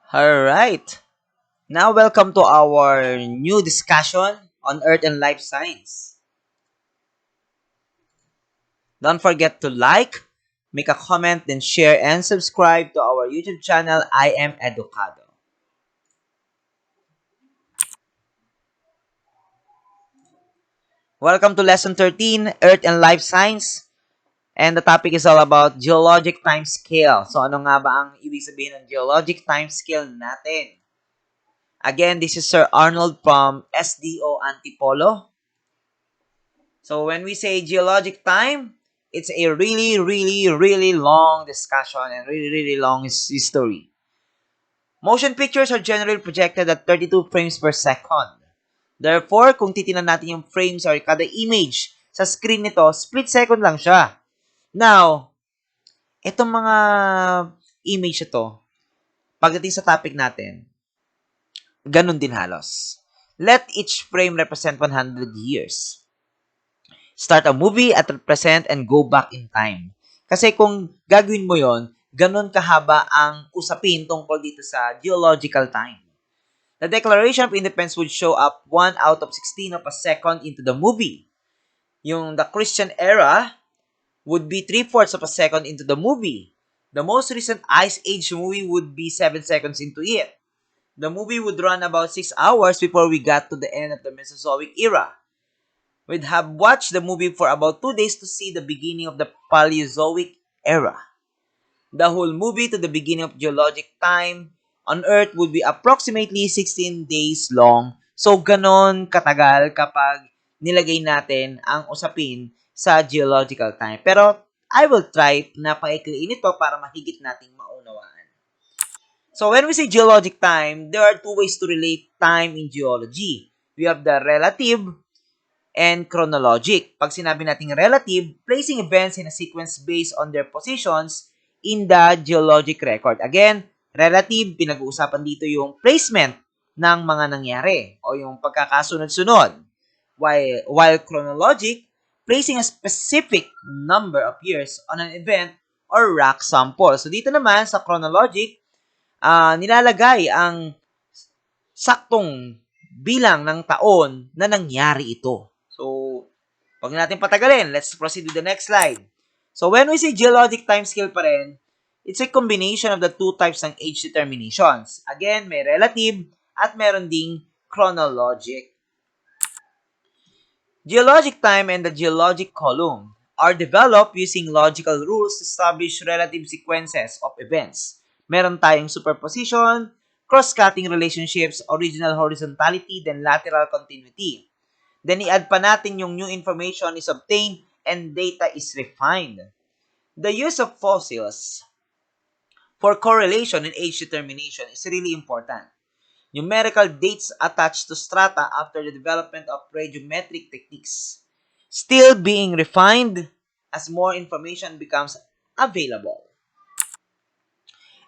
Alright. Now, welcome to our new discussion on Earth and Life Science. Don't forget to like, make a comment, then share and subscribe to our YouTube channel, I Am Educado. Welcome to Lesson 13, Earth and Life Science. And the topic is all about geologic time scale. So, ano nga ba ang ibig sabihin ng geologic time scale natin? Again, this is Sir Arnold from SDO Antipolo. So when we say geologic time, it's a really long discussion and really long history. Motion pictures are generally projected at 32 frames per second. Therefore, kung titingnan natin yung frames or kada image sa screen nito, split second lang siya. Now, itong mga image ito, pagdating sa topic natin, ganun din halos. Let each frame represent 100 years. Start a movie at present and go back in time. Kasi kung gagawin mo yon, ganun kahaba ang usapin tungkol dito sa geological time. The Declaration of Independence would show up 1 out of 16 of a second into the movie. Yung the Christian era would be 3/4 of a second into the movie. The most recent Ice Age movie would be 7 seconds into it. The movie would run about 6 hours before we got to the end of the Mesozoic era. We'd have watched the movie for about 2 days to see the beginning of the Paleozoic era. The whole movie to the beginning of geologic time on Earth would be approximately 16 days long. So, ganon katagal kapag nilagay natin ang usapin sa geological time. Pero, I will try na paikliin ito para mahigit nating maunawaan. So, when we say geologic time, there are two ways to relate time in geology. We have the relative and chronologic. Pag sinabi nating relative, placing events in a sequence based on their positions in the geologic record. Again, relative, pinag-uusapan dito yung placement ng mga nangyari o yung pagkakasunod-sunod. While chronologic, placing a specific number of years on an event or rock sample. So dito naman sa chronologic, nilalagay ang saktong bilang ng taon na nangyari ito. So, pag natin patagalin, let's proceed with the next slide. So, when we say geologic timescale pa rin, it's a combination of the two types ng age determinations. Again, may relative at meron ding chronologic. Geologic time and the geologic column are developed using logical rules to establish relative sequences of events. Meron tayong superposition, cross-cutting relationships, original horizontality, then lateral continuity. Then, i-add pa natin yung new information is obtained and data is refined. The use of fossils for correlation and age determination is really important. Numerical dates attached to strata after the development of radiometric techniques, still being refined as more information becomes available.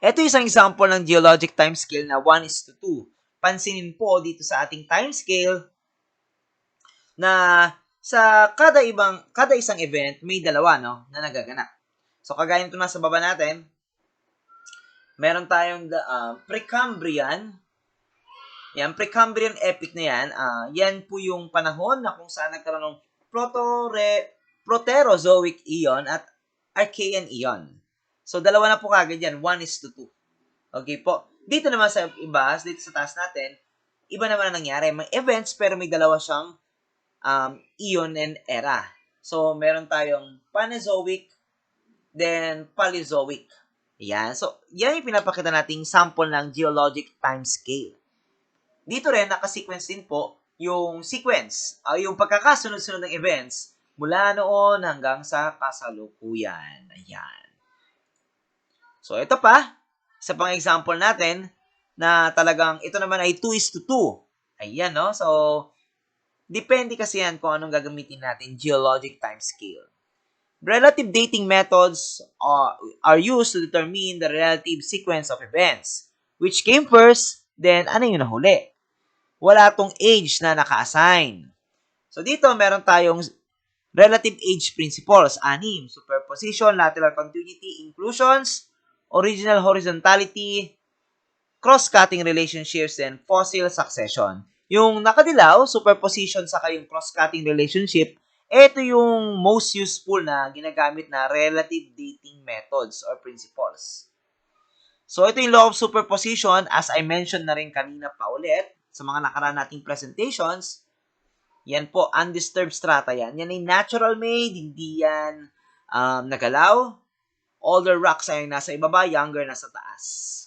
Ito isang example ng geologic timescale na 1:2. Pansinin po dito sa ating timescale na sa kada isang event may dalawa na nagaganap. So kagaya nito nasa baba natin, meron tayong Precambrian. Yan, Precambrian epoch na yan. Yan po yung panahon na kung saan nagkaroon ng Proterozoic Eon at Archean Eon. So dalawa na po kagad yan, 1:2. Okay po. Dito naman sa iba, dito sa taas natin, iba naman ang nangyari. May events pero may dalawa siyang Eon and era. So, meron tayong Panozoic, then Paleozoic. Yan. So, yan yung pinapakita nating sample ng geologic time scale. Dito rin, nakasequence din po yung sequence, yung pagkakasunod-sunod ng events mula noon hanggang sa kasalukuyan. Ayan. So, ito pa, isa pang example natin na talagang ito naman ay 2:2. Ayan, no? So, depende kasi yan kung anong gagamitin natin, geologic time scale. Relative dating methods are used to determine the relative sequence of events. Which came first, then ano yung nahuli? Wala tong age na naka-assign. So dito, meron tayong relative age principles, 6. Superposition, lateral continuity, inclusions, original horizontality, cross-cutting relationships, and fossil succession. Yung nakadilaw, superposition sa kayong cross-cutting relationship, ito yung most useful na ginagamit na relative dating methods or principles. So, ito yung law of superposition, as I mentioned na rin kanina pa ulit, sa mga nakaraan nating presentations. Yan po, undisturbed strata yan. Yan ay natural made, hindi yan nagalaw. Older rocks ay nasa ibaba, younger nasa taas.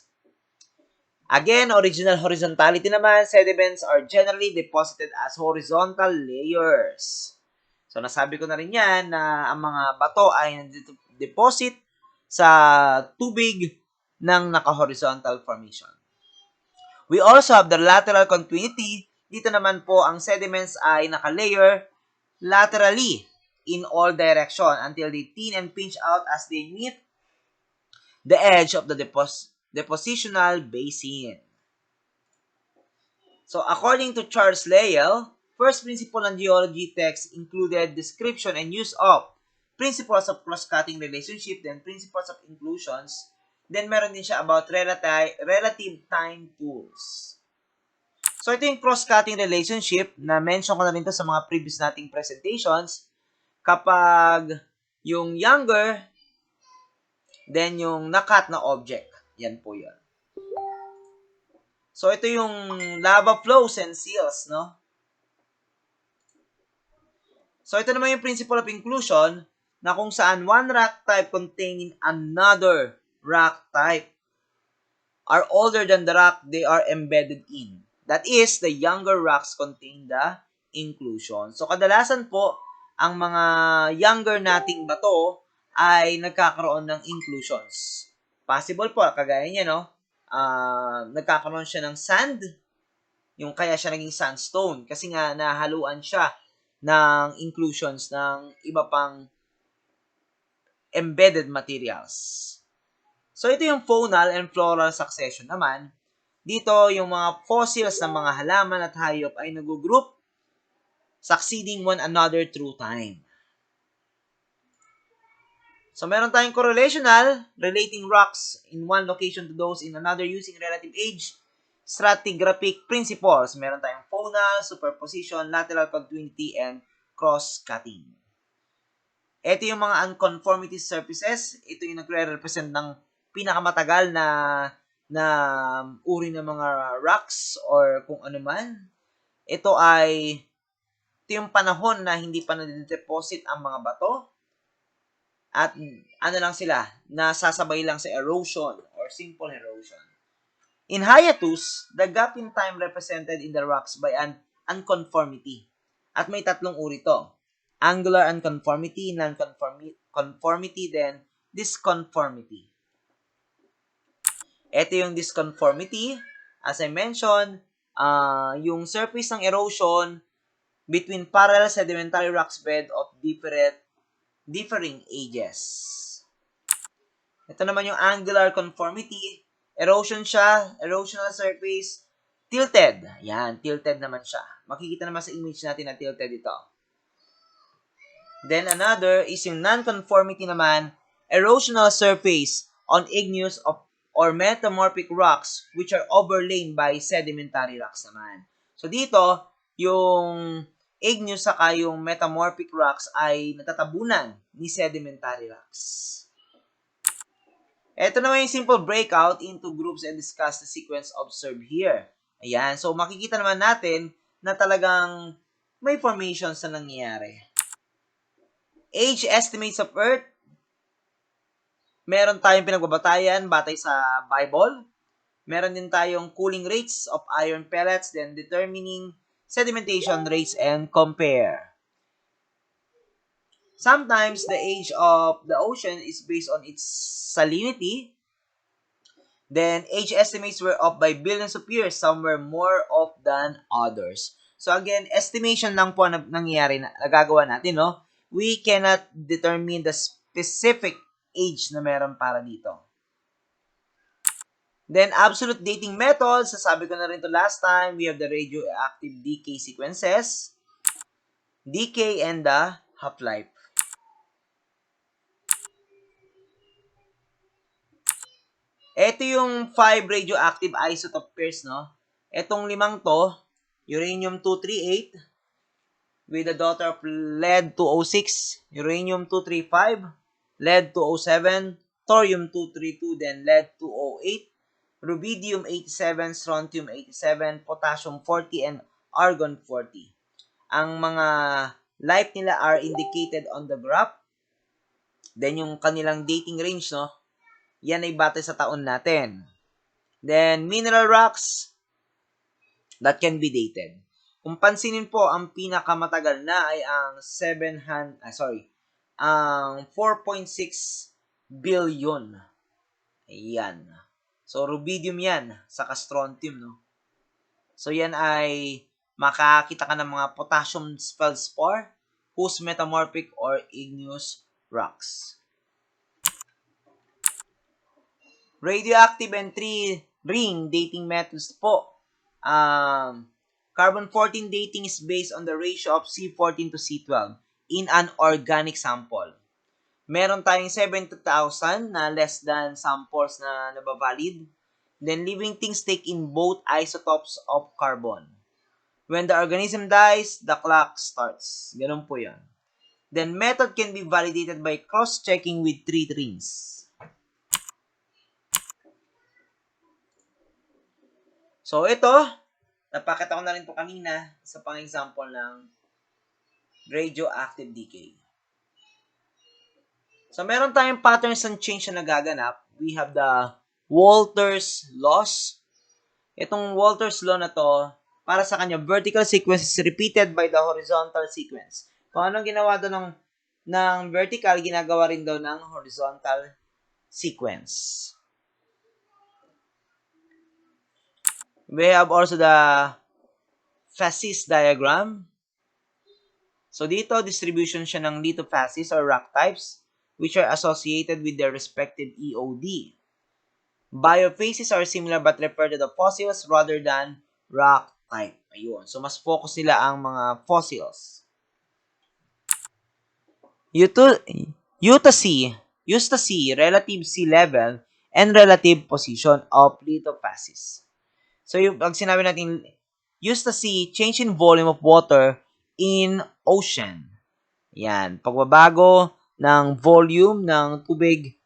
Again, original horizontality naman, sediments are generally deposited as horizontal layers. So, nasabi ko na rin yan na ang mga bato ay deposit sa tubig ng naka-horizontal formation. We also have the lateral continuity. Dito naman po, ang sediments ay naka-layer laterally in all direction until they thin and pinch out as they meet the edge of the depositional basin. So, according to Charles Lyell, first principle ng geology text included description and use of principles of cross-cutting relationship, then principles of inclusions, then meron din siya about relative time tools. So, ito yung cross-cutting relationship na mention ko na rin to sa mga previous nating presentations. Kapag yung younger, then yung nakat na object. Yan po yun. So, ito yung lava flows and seals, no? So, ito naman yung principle of inclusion na kung saan one rock type containing another rock type are older than the rock they are embedded in. That is, the younger rocks contain the inclusion. So, kadalasan po, ang mga younger nating bato ay nagkakaroon ng inclusions. Possible po, kagaya niya, no? Nagkakaroon siya ng sand, yung kaya siya naging sandstone, kasi nga nahaluan siya ng inclusions ng iba pang embedded materials. So, ito yung faunal and floral succession naman. Dito, yung mga fossils ng mga halaman at hayop ay nag-group succeeding one another through time. So, meron tayong correlational, relating rocks in one location to those in another using relative age, stratigraphic principles. Meron tayong faunal, superposition, lateral continuity, and cross-cutting. Ito yung mga unconformity surfaces. Ito yung nagre-represent ng pinakamatagal na uri ng mga rocks or kung ano man. Ito yung panahon na hindi pa na-deposit ang mga bato. At ano lang sila, nasasabay lang sa erosion or simple erosion. In hiatus, the gap in time represented in the rocks by an unconformity. At may tatlong uri to. Angular unconformity, non-conformity, then disconformity. Ito yung disconformity. As I mentioned, yung surface ng erosion between parallel sedimentary rocks bed of differing ages. Ito naman yung angular conformity. Erosion siya, erosional surface, tilted. Yan, tilted naman siya. Makikita naman sa image natin na tilted ito. Then another is yung non-conformity naman, erosional surface on igneous or metamorphic rocks which are overlain by sedimentary rocks naman. So dito, yung igneous saka yung metamorphic rocks ay natatabunan ni sedimentary rocks. Ito naman yung simple breakout into groups and discuss the sequence observed here. Ayan, so makikita naman natin na talagang may formations na nangyayari. Age estimates of Earth, meron tayong pinagbabatayan batay sa Bible. Meron din tayong cooling rates of iron pellets, then determining sedimentation rates and compare. Sometimes the age of the ocean is based on its salinity. Then age estimates were off by billions of years, some were more off than others. So again, estimation lang po na nangyayari na nagagawa natin, no? We cannot determine the specific age na meron para dito. Then, absolute dating methods. Sasabi ko na rin to last time. We have the radioactive decay sequences, decay, and the half-life. Ito yung 5 radioactive isotope pairs, no? Etong limang to, uranium-238 with a daughter of lead-206, uranium-235, lead-207, thorium-232, then lead-208, rubidium-87, strontium-87, potassium-40, and argon-40. Ang mga life nila are indicated on the graph. Then, yung kanilang dating range, no? Yan ay batay sa taon natin. Then, mineral rocks that can be dated. Kung pansinin po, ang pinakamatagal na ay ang 4.6 billion. Ayan. So, rubidium yan, saka strontium, no? So, yan ay makakita ka ng mga potassium feldspar whose metamorphic or igneous rocks. Radioactive and 3-ring dating methods po. Carbon-14 dating is based on the ratio of C14 to C12 in an organic sample. Meron tayong 70,000 na less than samples na nabavalid. Then, living things take in both isotopes of carbon. When the organism dies, the clock starts. Ganun po yan. Then, method can be validated by cross-checking with 3 rings. So, ito, napakita ko na rin ito kanina sa pang-example ng radioactive decay. So, meron tayong patterns and change na nagaganap. We have the Walther's laws. Itong Walther's law na to, para sa kanya, vertical sequence is repeated by the horizontal sequence. Kung anong ginawa doon ng vertical, ginagawa rin daw ng horizontal sequence. We have also the phasis diagram. So, dito, distribution siya ng lithophasis or rock types which are associated with their respective EOD. Biophases are similar but refer to the fossils rather than rock type. Ayun. So, mas focus nila ang mga fossils. Eustacy, relative sea level, and relative position of lithophasis. So, pag sinabi natin, Eustacy, change in volume of water in ocean. Yan. Pagbabago ng volume ng tubig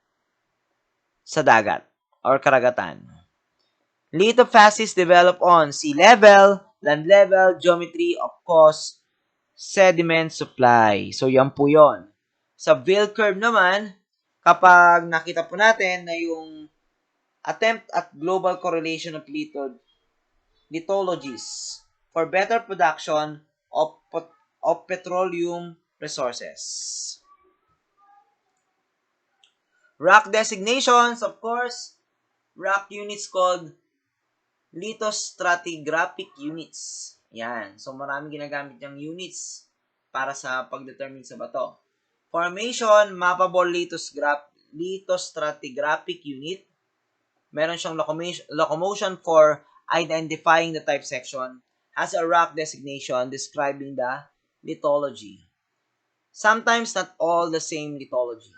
sa dagat or karagatan. Lithophasis develop on sea level, land level, geometry, of course, sediment supply. So, yan po yun. Sa Veil curve naman, kapag nakita po natin na yung attempt at global correlation of lithologies for better production of petroleum resources. Rock designations, of course, rock units called lithostratigraphic units. Yan. So, maraming ginagamit yung units para sa pag-determine sa bato. Formation, mappable lithostratigraphic unit. Meron siyang locomotion for identifying the type section. Has a rock designation describing the lithology. Sometimes not all the same lithology.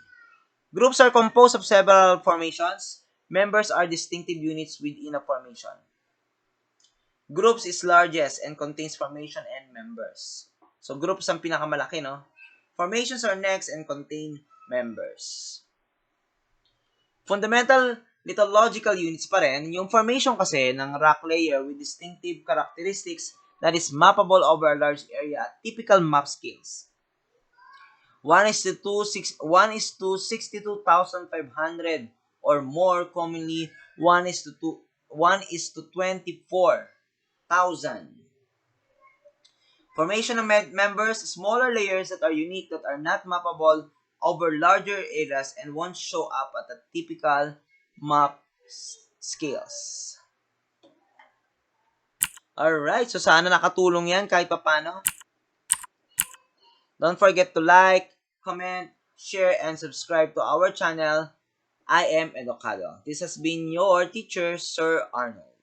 Groups are composed of several formations. Members are distinctive units within a formation. Groups is largest and contains formation and members. So, groups ang pinakamalaki, no? Formations are next and contain members. Fundamental lithological units pa rin, yung formation kasi ng rock layer with distinctive characteristics that is mappable over a large area at typical map scales. 1:62,500 or more, commonly 1:24,000. Formation of members, smaller layers that are unique that are not mappable over larger areas and won't show up at the typical map scales. Alright, so sana nakatulong yan kahit papano. Don't forget to like, comment, share, and subscribe to our channel. I am Educado. This has been your teacher, Sir Arnold.